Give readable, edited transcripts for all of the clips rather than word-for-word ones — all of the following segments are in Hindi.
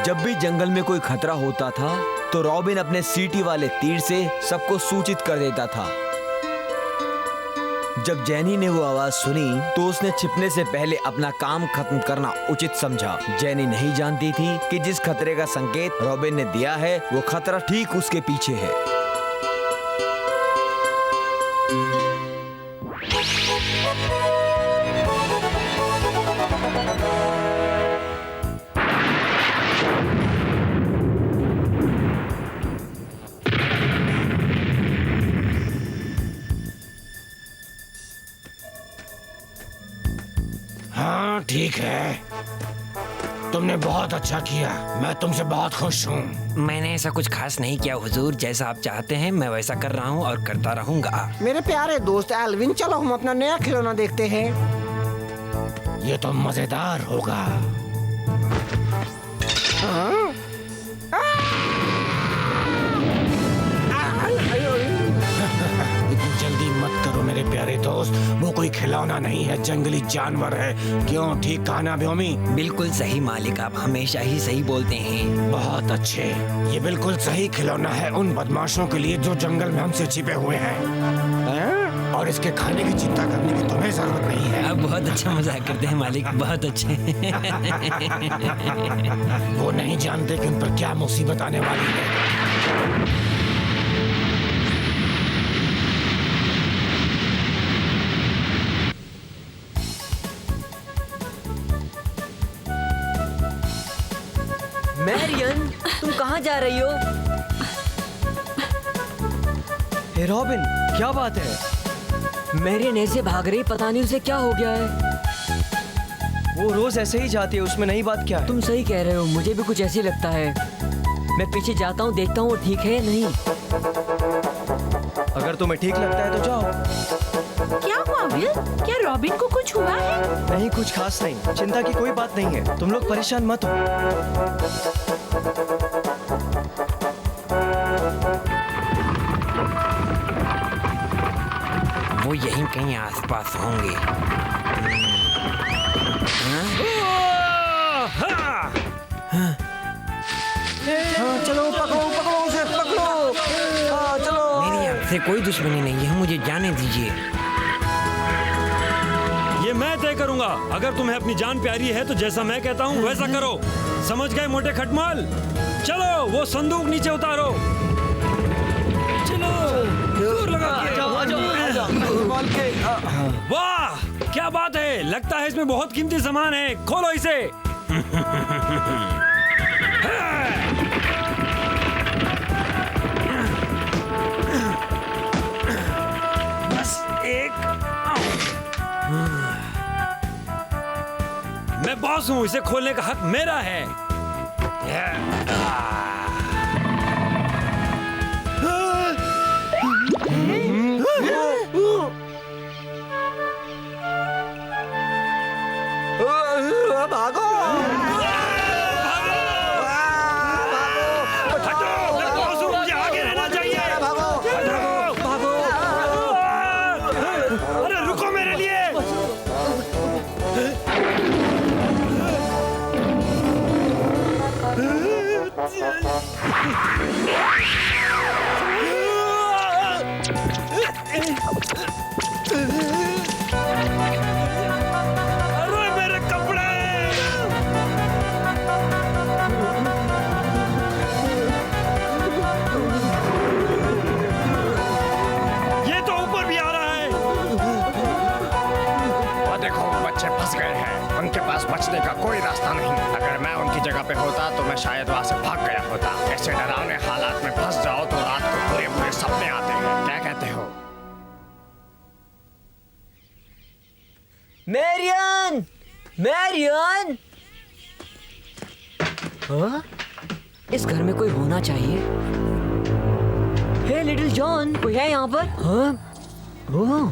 जब भी जंगल में कोई खतरा होता था तो रॉबिन अपने सीटी वाले तीर से सबको सूचित कर देता था। जब जेनी ने वो आवाज सुनी तो उसने छिपने से पहले अपना काम खत्म करना उचित समझा। जेनी नहीं जानती थी कि जिस खतरे का संकेत रॉबिन ने दिया है वो खतरा ठीक उसके पीछे है। हाँ ठीक है, तुमने बहुत अच्छा किया, मैं तुमसे बहुत खुश हूँ। मैंने ऐसा कुछ खास नहीं किया हुजूर, जैसा आप चाहते हैं मैं वैसा कर रहा हूँ और करता रहूँगा। मेरे प्यारे दोस्त एल्विन, चलो हम अपना नया खिलौना देखते हैं। ये तो मजेदार होगा। हाँ? इतनी जल्दी मत करो मेरे प्यारे दोस्त, वो कोई खिलौना नहीं है, जंगली जानवर है। क्यों, ठीक कहा ना व्योमी? बिल्कुल सही मालिक, आप हमेशा ही सही बोलते हैं। बहुत अच्छे, ये बिल्कुल सही खिलौना है उन बदमाशों के लिए जो जंगल में हमसे छिपे हुए हैं। और इसके खाने की चिंता करने की तुम्हें जरूरत नहीं है। आप बहुत अच्छा मजाक करते हैं मालिक, बहुत अच्छे। वो नहीं जानते कि उन पर क्या मुसीबत आने वाली है। मैरियन, तुम कहाँ जा रही हो? हे रॉबिन, क्या बात है? मैरियन ऐसे भाग रही, पता नहीं उसे क्या हो गया है। वो रोज ऐसे ही जाती है, उसमें नई बात क्या है? तुम सही कह रहे हो, मुझे भी कुछ ऐसे ही लगता है। मैं पीछे जाता हूँ, देखता हूँ वो ठीक है या नहीं। अगर तुम्हें ठीक लगता है तो जाओ। क्या हुआ विल? क्या रॉबिन को कुछ हुआ है? नहीं, कुछ खास नहीं, चिंता की कोई बात नहीं है, तुम लोग परेशान मत हो। वो यहीं कहीं आसपास होंगे। हाँ, चलो पकड़ो पकड़ो उसे, पकड़ो। हाँ, चलो। मेरी आपसे कोई दुश्मनी नहीं है, मुझे जाने दीजिए। ये मैं तय करूंगा। अगर तुम्हें अपनी जान प्यारी है तो जैसा मैं कहता हूँ वैसा करो। समझ गए मोटे खटमल? चलो वो संदूक नीचे उतारो। चलो जोर लगा के। वाह क्या बात है, लगता है इसमें बहुत कीमती सामान है, खोलो इसे। बस एक। मैं बॉस हूँ, इसे खोलने का हक मेरा है। भागो। हटो, मैं बॉस हूँ, मुझे आगे रहना चाहिए। भागो। भागो। अरे रुको मेरे लिए। अरे मेरे कपड़े। ये तो ऊपर भी आ रहा है। वो देखो, बच्चे फंस गए हैं, उनके पास बचने का कोई रास्ता नहीं। अगर मैं उनकी जगह पे होता तो मैं शायद वहाँ से भाग गया होता। ऐसे डरावने हालात में फंस जाओ तो रात को बुरे बुरे सपने आते हैं। क्या कहते हो? Marian, Marian. हाँ? इस घर में कोई होना चाहिए। हे लिटिल जॉन, कोई है यहाँ पर? हाँ? ओह।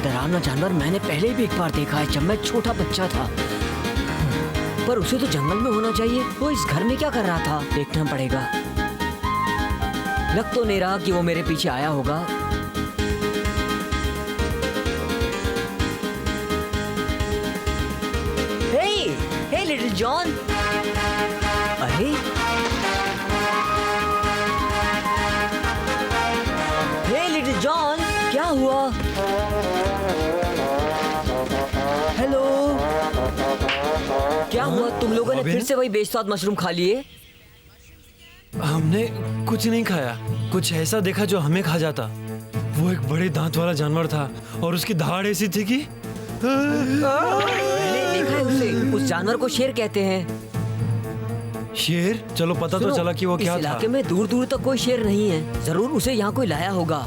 डरावना जानवर मैंने पहले भी एक बार देखा है, जब मैं छोटा बच्चा था। पर उसे तो जंगल में होना चाहिए। वो इस घर में क्या कर रहा था? देखना पड़ेगा। लग तो नहीं रहा कि वो मेरे पीछे आया होगा। हे लिटिल जॉन। अरे हे लिटिल जॉन, क्या हुआ? हेलो, क्या हुआ? तुम लोगों ने फिर से वही बेस्वाद मशरूम खा लिए? हमने कुछ नहीं खाया, कुछ ऐसा देखा जो हमें खा जाता। वो एक बड़े दांत वाला जानवर था और उसकी दहाड़ ऐसी थी कि मैंने देखा है उसे। उस जानवर को शेर कहते हैं। शेर? चलो पता तो चला कि वो क्या इस था। इलाके में दूर दूर तक कोई शेर नहीं है। जरूर उसे यहाँ कोई लाया होगा।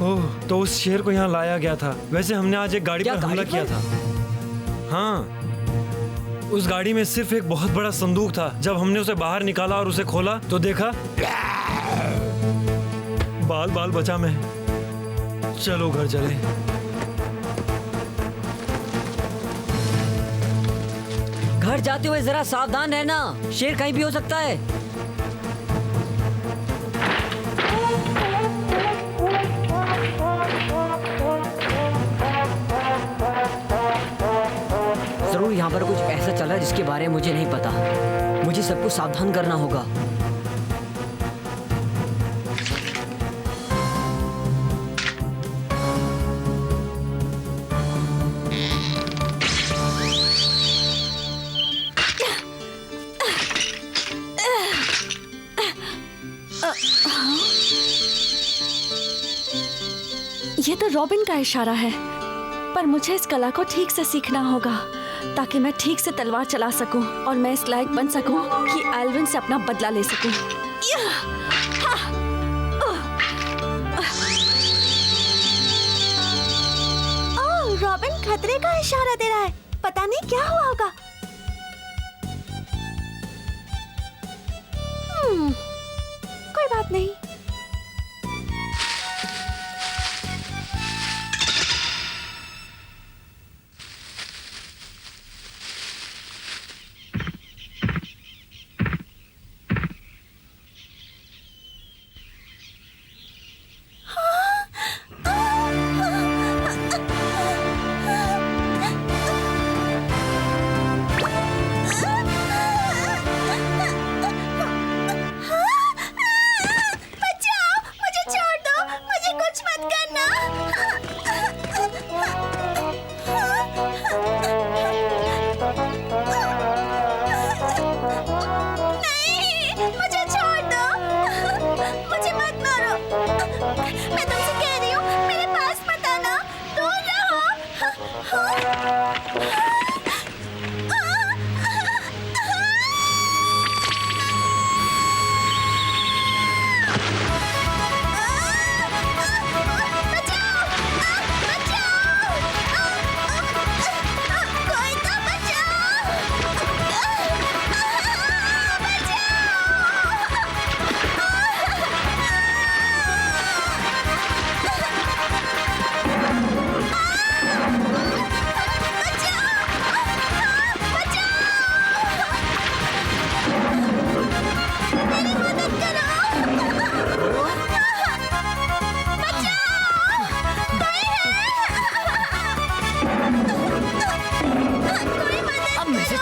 ओह, तो उस शेर को यहाँ लाया गया था। वैसे हमने आज एक गाड़ी क्या पर हमला गाड़ी किया पर? था। हाँ, उस गाड़ी में सिर्फ एक बहुत बड़ा संदूक था। जब हमने उसे बाहर निकाला और उसे खोला तो देखा बाल बाल बचा मैं। चलो घर चले। घर जाते हुए जरा सावधान रहना, शेर कहीं भी हो सकता है। जरूर यहाँ पर कुछ ऐसा चल रहा है जिसके बारे में मुझे नहीं पता। मुझे सबको सावधान करना होगा। ये तो रॉबिन का इशारा है, पर मुझे इस कला को ठीक से सीखना होगा ताकि मैं ठीक से तलवार चला सकूं और मैं इस लायक बन सकूं कि एल्विन से अपना बदला ले सकूं। ओह, रॉबिन खतरे का इशारा दे रहा है। पता नहीं क्या हुआ होगा। कोई बात नहीं।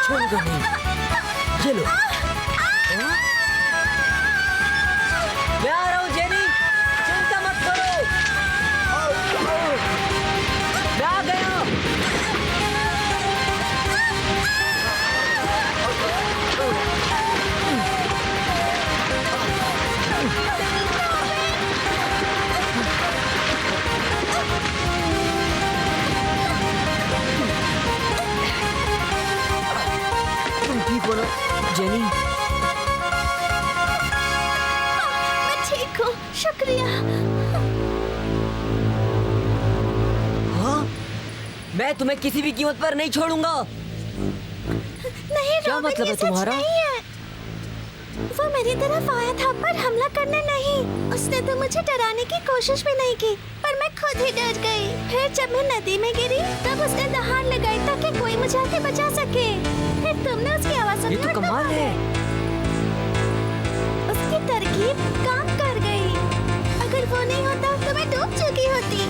छोड़ूंगा नहीं। चलो मैं आ रहा हूँ जेनी, चिंता मत करो। मैं आ गया। ठीक हो ना जेनी? मैं ठीक हूँ, शुक्रिया। हाँ, मैं तुम्हें किसी भी कीमत पर नहीं छोड़ूंगा। नहीं, क्या रॉबिन, मतलब ये है सच तुम्हारा? नहीं है। वो मेरी तरफ आया था पर हमला करने नहीं। उसने तो मुझे डराने की कोशिश भी नहीं की, पर मैं मैं खुद ही डर गई। फिर जब मैं नदी में गिरी तब उसने दहाड़ लगाई ताकि कोई मुझे आके बचा सके। फिर तुमने उसकी आवाज सुनी ये तो और कमाल है। उसकी तरकीब काम कर गई। अगर वो नहीं होता तो मैं डूब चुकी होती।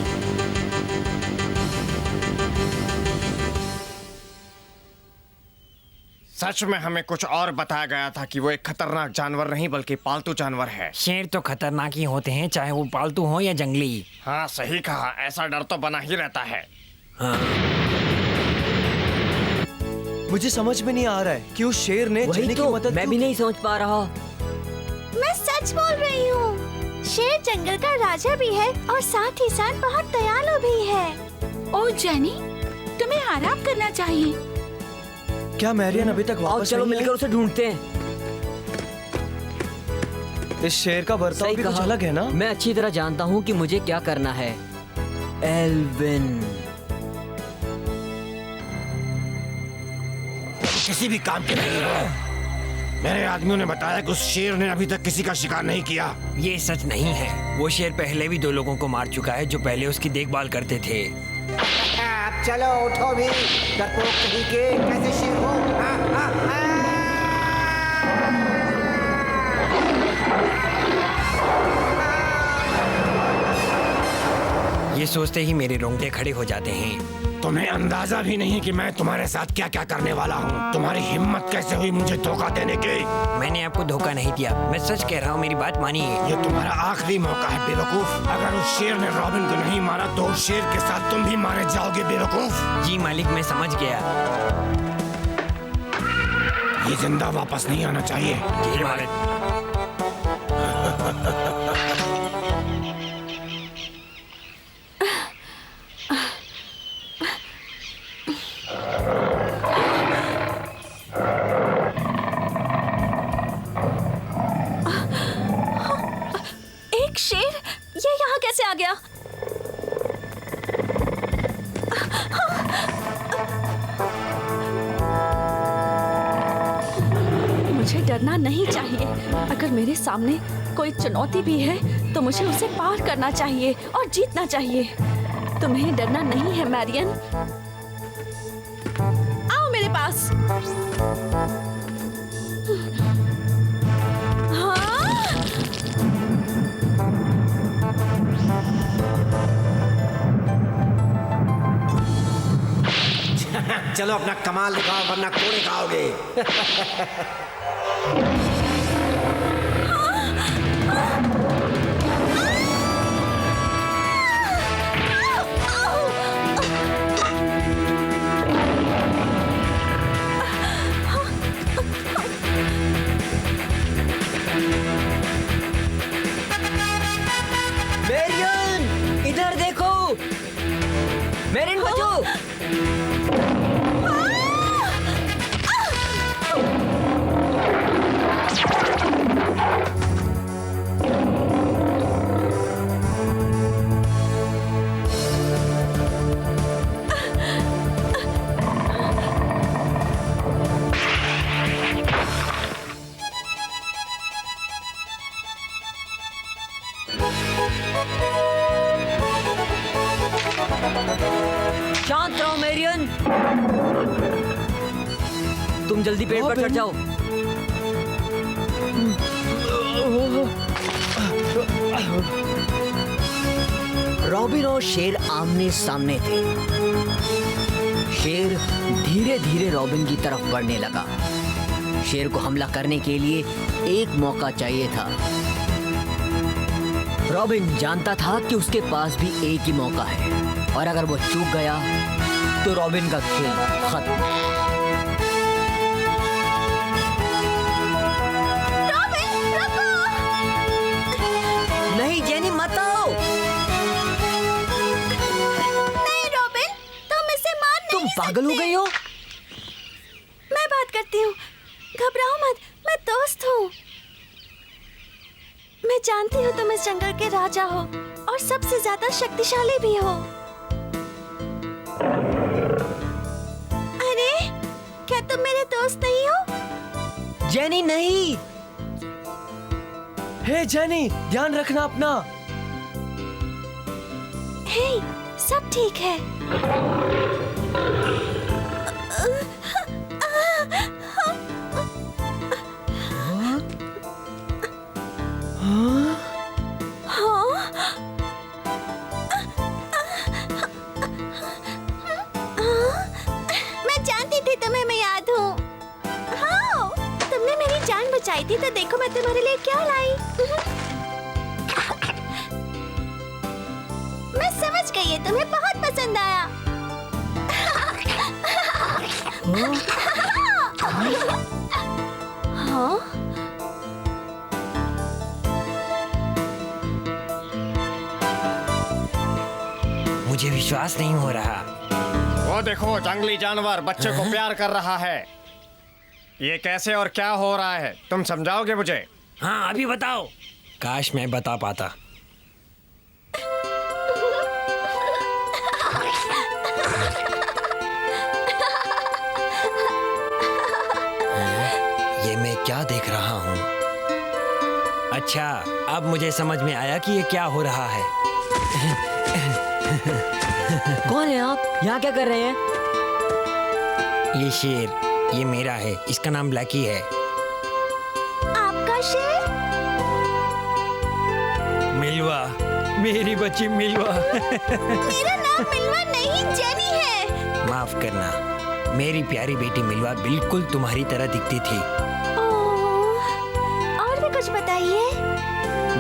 सच में हमें कुछ और बताया गया था कि वो एक खतरनाक जानवर नहीं बल्कि पालतू जानवर है। शेर तो खतरनाक ही होते हैं, चाहे वो पालतू हो या जंगली। हाँ सही कहा, ऐसा डर तो बना ही रहता है। हाँ। मुझे समझ में नहीं आ रहा है कि उस शेर ने वही जेनी तो की मदद मैं भी नहीं समझ पा रहा। मैं सच बोल रही हूँ। शेर जंगल का राजा भी है और साथ ही साथ बहुत दयालु भी है। ओ जेनी, तुम्हें आराम करना चाहिए। क्या मैरियन अभी तक आओ वापस चलो नहीं मिलकर उसे ढूंढते हैं। आई? इस शेर का बर्ताव सही भी कुछ कहा। अलग है ना? मैं अच्छी तरह जानता हूँ कि मुझे क्या करना है। एल्विन, किसी भी काम के नहीं हो। मेरे आदमियों ने बताया कि उस शेर ने अभी तक किसी का शिकार नहीं किया। ये सच नहीं है। वो शेर पहले भी 2 लोगों को मार चुका है जो पहले उसकी देखभाल करते थे। अब चलो उठो भी, डरपोक कहीं के कैसे शेर हो। ये सोचते ही मेरे रोंगटे खड़े हो जाते हैं। तुम्हें अंदाजा भी नहीं कि मैं तुम्हारे साथ क्या क्या करने वाला हूँ। तुम्हारी हिम्मत कैसे हुई मुझे धोखा देने की? मैंने आपको धोखा नहीं दिया, मैं सच कह रहा हूँ, मेरी बात मानिए। ये तुम्हारा आखिरी मौका है बेवकूफ। अगर उस शेर ने रॉबिन को नहीं मारा तो उस शेर के साथ तुम भी मारे जाओगे बेवकूफ। जी मालिक, मैं समझ गया। ये जिंदा वापस नहीं आना चाहिए। जी मालिक। एक शेर, ये यहाँ कैसे आ गया? मुझे डरना नहीं चाहिए। अगर मेरे सामने कोई चुनौती भी है तो मुझे उसे पार करना चाहिए और जीतना चाहिए। तुम्हें डरना नहीं है मैरियन। आओ मेरे पास। चलो अपना कमाल दिखाओ वरना कोड़े खाओगे। मैरियन, इधर देखो। मैरियन बचो। शांत रहो मैरियन। तुम जल्दी पेड़ पर चढ़ जाओ। रॉबिन और शेर आमने सामने थे। शेर धीरे धीरे रॉबिन की तरफ बढ़ने लगा। शेर को हमला करने के लिए एक मौका चाहिए था। रॉबिन जानता था कि उसके पास भी एक ही मौका है और अगर वो चूक गया तो रॉबिन का खेल खत्म। रॉबिन, रुको! नहीं जेनी, मत आओ। नहीं रॉबिन, तुम इसे मार नहीं तुम पागल हो गई हो? मैं बात करती हूँ, घबराओ मत, मैं दोस्त हूँ। मैं जानती हूँ तुम इस जंगल के राजा हो और सबसे ज्यादा शक्तिशाली भी हो। अरे, क्या तुम मेरे दोस्त नहीं हो? जेनी नहीं। हे जेनी, ध्यान रखना अपना। हे, सब ठीक है। मैं जानती थी तुम्हें मैं याद हूँ। हाँ, तुमने मेरी जान बचाई थी तो देखो मैं तुम्हारे लिए क्या लाई। मैं समझ गई है तुम्हें बहुत पसंद आया। हाँ? मुझे विश्वास नहीं हो रहा। वो देखो, जंगली जानवर बच्चे को प्यार कर रहा है। ये कैसे और क्या हो रहा है, तुम समझाओगे मुझे? हाँ, अभी बताओ। काश मैं बता पाता। ये मैं क्या देख रहा हूँ? अच्छा, अब मुझे समझ में आया कि ये क्या हो रहा है। कौन है आप? यहाँ क्या कर रहे हैं? ये शेर, ये मेरा है। इसका नाम ब्लैकी है। आपका शेर? मिलवा, मेरी बच्ची मिलवा। मेरा नाम मिलवा नहीं, जेनी है। माफ करना, मेरी प्यारी बेटी मिलवा बिल्कुल तुम्हारी तरह दिखती थी। और भी कुछ बताइए।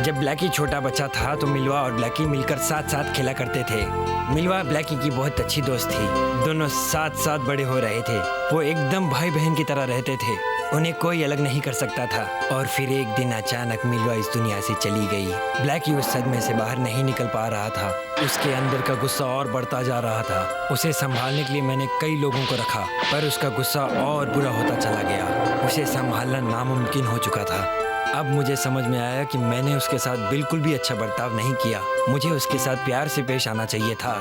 जब ब्लैकी छोटा बच्चा था तो मिलवा और ब्लैकी मिलकर साथ साथ खेला करते थे। मिलवा ब्लैकी की बहुत अच्छी दोस्त थी। दोनों साथ साथ बड़े हो रहे थे। वो एकदम भाई बहन की तरह रहते थे। उन्हें कोई अलग नहीं कर सकता था। और फिर एक दिन अचानक मिलवा इस दुनिया से चली गई। ब्लैकी उस सदमे से बाहर नहीं निकल पा रहा था। उसके अंदर का गुस्सा और बढ़ता जा रहा था। उसे संभालने के लिए मैंने कई लोगों को रखा, पर उसका गुस्सा और बुरा होता चला गया। उसे संभालना नामुमकिन हो चुका था। अब मुझे समझ में आया कि मैंने उसके साथ बिल्कुल भी अच्छा बर्ताव नहीं किया। मुझे उसके साथ प्यार से पेश आना चाहिए था।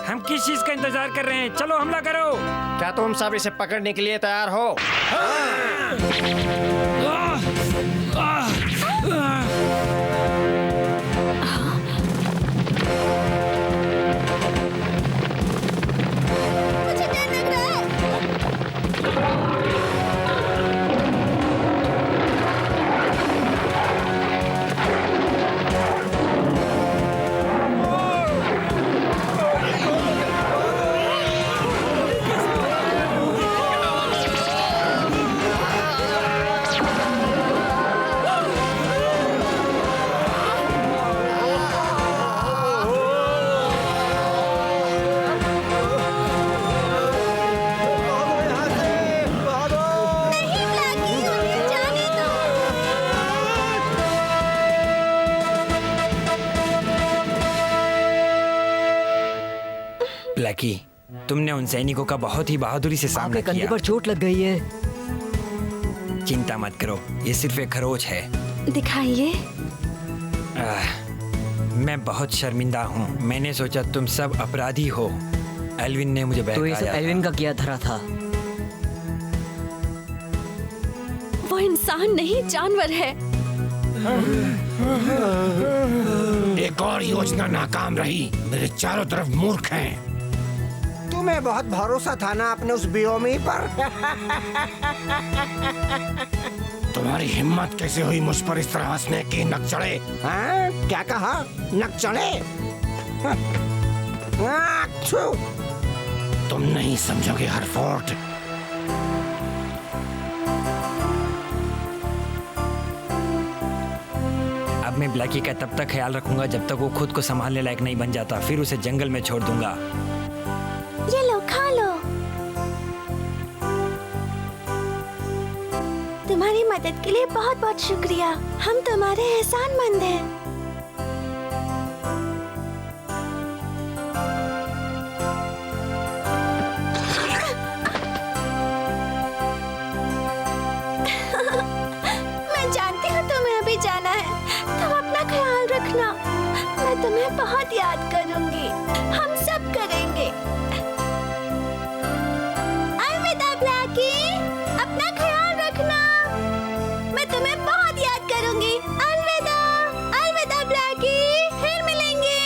हम किस चीज का इंतजार कर रहे हैं? चलो हमला करो। क्या तुम सब इसे पकड़ने के लिए तैयार हो? मुझे डर लग रहा है। नहीं ब्लैकी, मुझे जाने दो। ब्लैकी, तुमने उन सैनिकों का बहुत ही बहादुरी से सामना आपके कंधे किया। पर चोट लग गई है। चिंता मत करो, ये सिर्फ एक खरोच है। दिखाइए। मैं बहुत शर्मिंदा हूँ। मैंने सोचा तुम सब अपराधी हो। एल्विन ने मुझे तो ये सब बहकाया था। एल्विन का किया धरा था। वो इंसान नहीं, जानवर है। एक और योजना नाकाम रही। मेरे चारों तरफ मूर्ख हैं। तुम्हें बहुत भरोसा था ना अपने उस बियोमी पर। तुम्हारी हिम्मत कैसे हुई मुझ पर इस तरह हंसने की? नक चढ़े। हाँ? क्या कहा? नक चढ़े? हाँ, छू। तुम नहीं समझोगे हरफोर्ड। अब मैं ब्लैकी का तब तक ख्याल रखूंगा जब तक वो खुद को संभालने लायक नहीं बन जाता। फिर उसे जंगल में छोड़ दूंगा। ये लो, खा लो। तुम्हारी मदद के लिए बहुत बहुत शुक्रिया। हम तुम्हारे एहसानमंद हैं। मैं जानती हूँ तुम्हें अभी जाना है। तुम अपना ख्याल रखना। मैं तुम्हें बहुत याद करूंगी। हम सब करेंगे। अलविदा ब्लैकी, अपना ख्याल रखना। मैं तुम्हें बहुत याद करूंगी। अलविदा, अलविदा ब्लैकी, फिर मिलेंगे।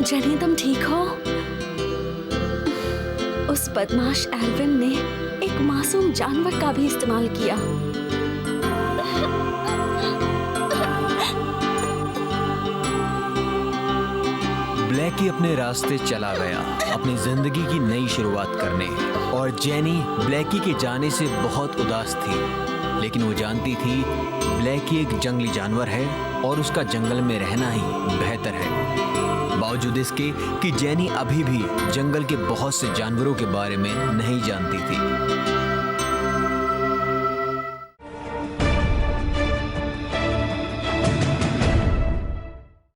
जेनी तुम ठीक हो? उस बदमाश एल्विन ने एक मासूम जानवर का भी इस्तेमाल किया। ब्लैकी अपने रास्ते चला गया अपनी जिंदगी की नई शुरुआत करने, और जेनी ब्लैकी के जाने से बहुत उदास थी। लेकिन वो जानती थी ब्लैकी एक जंगली जानवर है और उसका जंगल में रहना ही बेहतर है। बावजूद इसके कि जेनी अभी भी जंगल के बहुत से जानवरों के बारे में नहीं जानती थी।